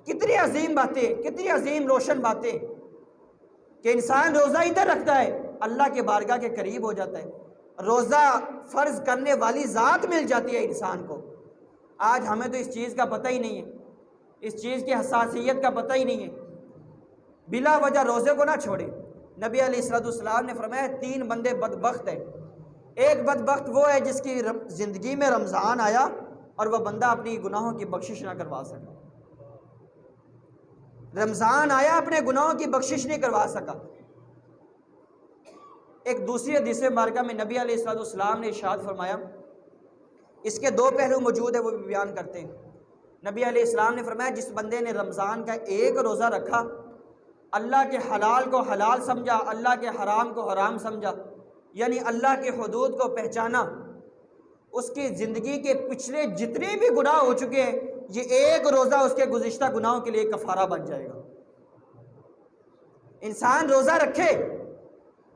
कितनी अजीम बातें, कितनी अजीम रोशन बातें कि इंसान रोज़ा इधर रखता है, अल्लाह के बारगाह के करीब हो जाता है, रोज़ा फ़र्ज़ करने वाली ज़ात मिल जाती है इंसान को। आज हमें तो इस चीज़ का पता ही नहीं है, इस चीज़ की हसासियत का पता ही नहीं है। बिला वजह रोज़े को ना छोड़े। नबी अलैहिस्सलाम ने फरमाया 3 बंदे बदबख्त हैं। एक बदबख्त वो है जिसकी ज़िंदगी में रमज़ान आया और वह बंदा अपनी गुनाहों की बख्शिश ना करवा सका। रमज़ान आया, अपने गुनाहों की बख्शिश नहीं करवा सका। एक दूसरी हदीस मुबारका में नबी अलैहिस्सलाम ने इरशाद फरमाया, इसके 2 पहलू मौजूद है, वो भी बयान करते हैं। नबी अलैहिस्सलाम ने फरमाया, जिस बंदे ने रमज़ान का एक रोज़ा रखा, अल्लाह के हलाल को हलाल समझा, अल्लाह के हराम को हराम समझा, यानी अल्लाह के हुदूद को पहचाना, उसकी ज़िंदगी के पिछले जितने भी गुनाह हो चुके हैं, ये एक रोज़ा उसके गुज़िश्ता गुनाहों के लिए कफ़ारा बन जाएगा। इंसान रोज़ा रखे,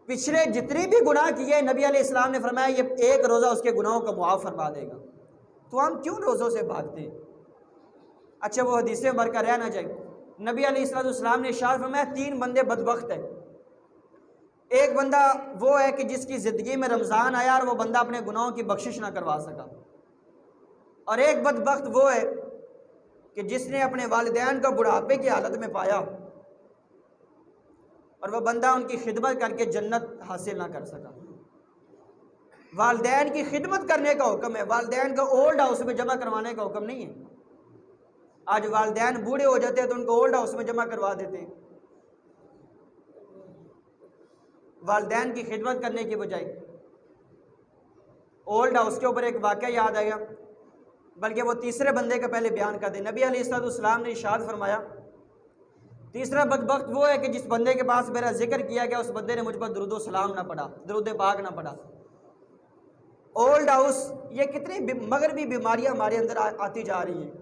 पिछले जितने भी गुनाह किए, नबी अलैहिस्सलाम ने फरमाया ये एक रोज़ा उसके गुनाहों को मुआफ़ फरमा देगा। तो हम क्यों रोज़ों से भागते हैं? अच्छा, वो हदीसें बरकर रह ना जाए। नबी अलैहिस्सलाम ने इरशाद फरमाया 3 बंदे बदबख्त हैं। एक बंदा वो है कि जिसकी ज़िंदगी में रमज़ान आया और वो बंदा अपने गुनाहों की बख्शिश ना करवा सका, और एक बदबख्त वो है कि जिसने अपने वालिदैन को बुढ़ापे की हालत में पाया और वह बंदा उनकी खिदमत करके जन्नत हासिल ना कर सका। वालिदैन की खिदमत करने का हुक्म है, वालिदैन को ओल्ड हाउस में जमा करवाने का हुक्म नहीं है। आज वालिदैन बूढ़े हो जाते हैं तो उनको ओल्ड हाउस में जमा करवा देते हैं, वालिदैन की खिदमत करने की बजाय। ओल्ड हाउस के ऊपर एक वाक़या याद आया, बल्कि वो तीसरे बंदे का पहले बयान कर दे। नबी अलैहिस्सलाम ने इरशाद फरमाया, तीसरा बदबख्त वो है कि जिस बंदे के पास मेरा जिक्र किया गया, उस बंदे ने मुझ पर दुरूद सलाम ना पढ़ा, दुरूद पाक ना पढ़ा। ओल्ड हाउस, ये कितनी मगरबी बीमारियां हमारे अंदर आती जा रही हैं।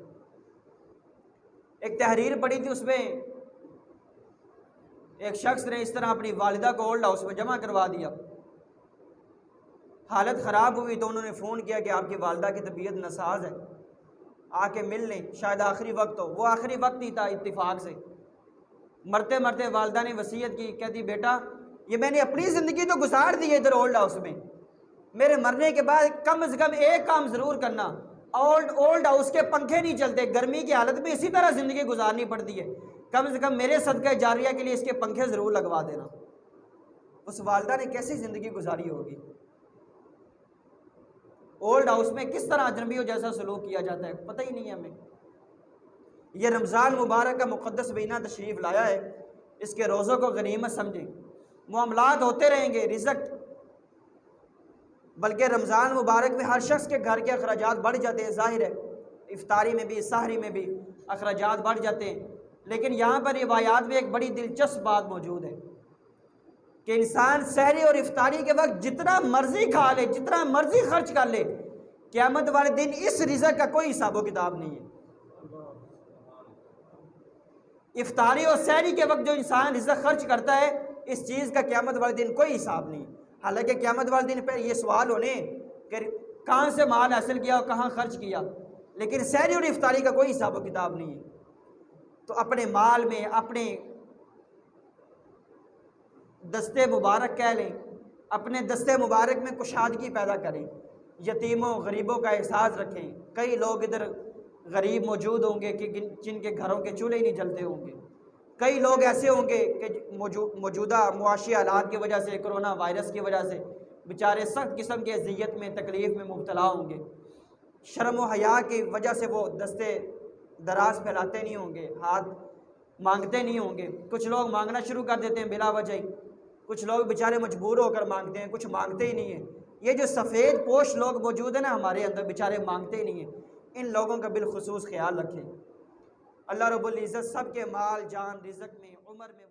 एक तहरीर पड़ी थी, उसमें एक शख्स ने इस तरह अपनी वालिदा को ओल्ड हाउस में जमा करवा दिया। हालत ख़राब हुई तो उन्होंने फ़ोन किया कि आपकी वालिदा की तबीयत नसाज है, आके मिल लें, शायद आखिरी वक्त हो। वो आखिरी वक्त ही था इत्तिफाक से। मरते मरते वालिदा ने वसीयत की, कहती बेटा ये मैंने अपनी ज़िंदगी तो गुजार दी है इधर ओल्ड हाउस में, मेरे मरने के बाद कम से कम एक काम ज़रूर करना, ओल्ड हाउस के पंखे नहीं चलते, गर्मी की हालत में इसी तरह ज़िंदगी गुजारनी पड़ती है, कम से कम मेरे सदका जारिया के लिए इसके पंखे ज़रूर लगवा देना। उस वालिदा ने कैसी ज़िंदगी गुजारी होगी? ओल्ड हाउस में किस तरह अजनबियों जैसा सलूक किया जाता है, पता ही नहीं है हमें। यह रमज़ान मुबारक का मुक़द्दस महीना तशरीफ़ लाया है, इसके रोज़ों को गनीमत समझें। मामलात होते रहेंगे, रिज़्क़, बल्कि रमज़ान मुबारक में हर शख्स के घर के अखराजात बढ़ जाते हैं। ज़ाहिर है इफ्तारी में भी, सहरी में भी अखराजात बढ़ जाते हैं, लेकिन यहाँ पर रिवायात में एक बड़ी दिलचस्प बात मौजूद है कि इंसान सहरी और इफ्तारी के वक्त जितना मर्जी खा ले, जितना मर्जी खर्च कर ले, क़यामत वाले दिन इस रिज़्क़ का कोई हिसाब किताब नहीं है। इफ्तारी और सहरी के वक्त जो इंसान रिज़्क़ खर्च करता है, इस चीज़ का क़यामत वाले दिन कोई हिसाब नहीं। हालांकि क़यामत वाले दिन पर ये सवाल होने कि कहाँ से माल हासिल किया और कहाँ खर्च किया, लेकिन सहरी और इफ्तारी का कोई हिसाब किताब नहीं है। तो अपने माल में, अपने दस्ते मुबारक कह लें, अपने दस्ते मुबारक में कुशादगी पैदा करें, यतीमों गरीबों का एहसास रखें। कई लोग इधर गरीब मौजूद होंगे कि जिनके घरों के चूल्हे नहीं जलते होंगे, कई लोग ऐसे होंगे कि मौजूदा मुआशी हालात की वजह से, कोरोना वायरस की वजह से बेचारे सख्त किस्म की अज़ियत में, तकलीफ़ में मुब्तला होंगे। शर्म व हया की वजह से वो दस्ते दराज फैलाते नहीं होंगे, हाथ मांगते नहीं होंगे। कुछ लोग मांगना शुरू कर देते हैं बिला वजह, कुछ लोग बेचारे मजबूर होकर मांगते हैं, कुछ मांगते ही नहीं हैं। ये जो सफ़ेद पोश लोग मौजूद हैं ना हमारे अंदर, बेचारे मांगते ही नहीं हैं, इन लोगों का बिलखुसूस ख्याल रखें। अल्लाह रब्बुल इज़्ज़त सब के माल, जान, रिज़्क़ में, उम्र में